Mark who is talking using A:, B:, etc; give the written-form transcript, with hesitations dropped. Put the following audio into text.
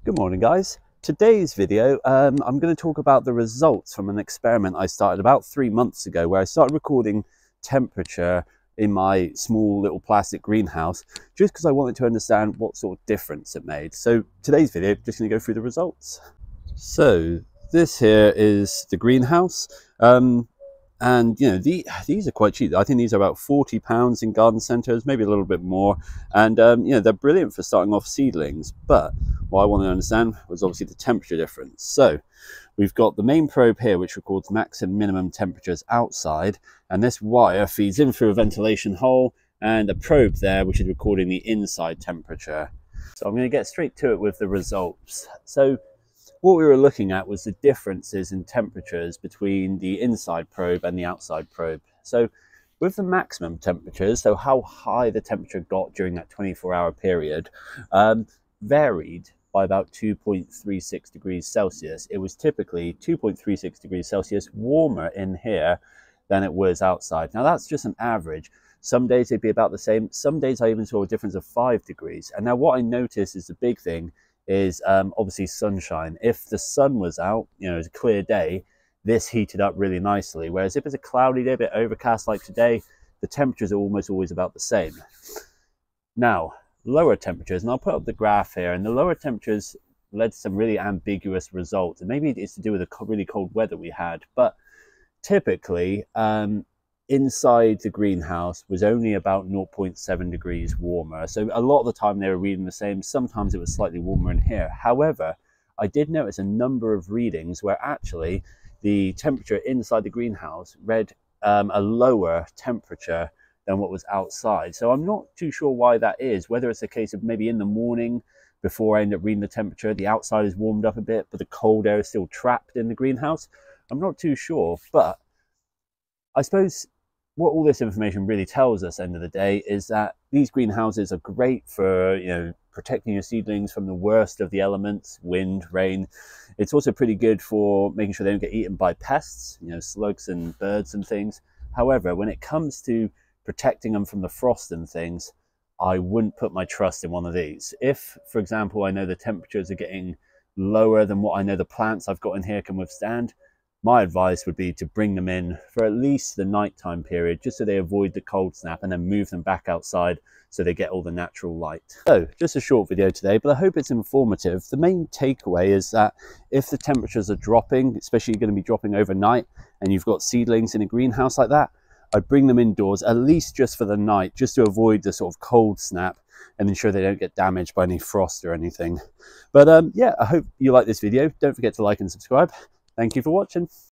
A: Good morning, guys. Today's video, I'm going to talk about the results from an experiment I started about 3 months ago, where I started recording temperature in my small little plastic greenhouse, just because I wanted to understand what sort of difference it made. So today's video, just going to go through the results. So this here is the greenhouse. And you know, these are quite cheap. I think these are about £40 in garden centres, maybe a little bit more. And you know, they're brilliant for starting off seedlings. But what I wanted to understand was obviously the temperature difference. So we've got the main probe here, which records max and minimum temperatures outside, and this wire feeds in through a ventilation hole, and a probe there, which is recording the inside temperature. So I'm going to get straight to it with the results. So what we were looking at was the differences in temperatures between the inside probe and the outside probe. So with the maximum temperatures, so how high the temperature got during that 24-hour period, varied by about 2.36 degrees Celsius. It was typically 2.36 degrees Celsius warmer in here than it was outside. Now that's just an average. Some days it'd be about the same. Some days I even saw a difference of 5 degrees. And now what I noticed is the big thing is obviously sunshine. If the sun was out, you know, it was a clear day, this heated up really nicely. Whereas if it's a cloudy day, a bit overcast like today, the temperatures are almost always about the same. Now, lower temperatures, and I'll put up the graph here, and the lower temperatures led to some really ambiguous results. And maybe it's to do with the really cold weather we had, but typically, inside the greenhouse was only about 0.7 degrees warmer. So a lot of the time they were reading the same. Sometimes it was slightly warmer in here. However, I did notice a number of readings where actually the temperature inside the greenhouse read a lower temperature than what was outside. So I'm not too sure why that is, whether it's a case of maybe in the morning before I end up reading the temperature, the outside is warmed up a bit, but the cold air is still trapped in the greenhouse. I'm not too sure, but I suppose what all this information really tells us, end of the day, is that these greenhouses are great for, you know, protecting your seedlings from the worst of the elements, wind, rain. It's also pretty good for making sure they don't get eaten by pests, you know, slugs and birds and things. However, when it comes to protecting them from the frost and things, I wouldn't put my trust in one of these. If, for example, I know the temperatures are getting lower than what I know the plants I've got in here can withstand, my advice would be to bring them in for at least the nighttime period, just so they avoid the cold snap, and then move them back outside so they get all the natural light. So just a short video today, but I hope it's informative. The main takeaway is that if the temperatures are dropping, especially going to be dropping overnight, and you've got seedlings in a greenhouse like that, I'd bring them indoors, at least just for the night, just to avoid the sort of cold snap and ensure they don't get damaged by any frost or anything. But yeah, I hope you like this video. Don't forget to like and subscribe. Thank you for watching.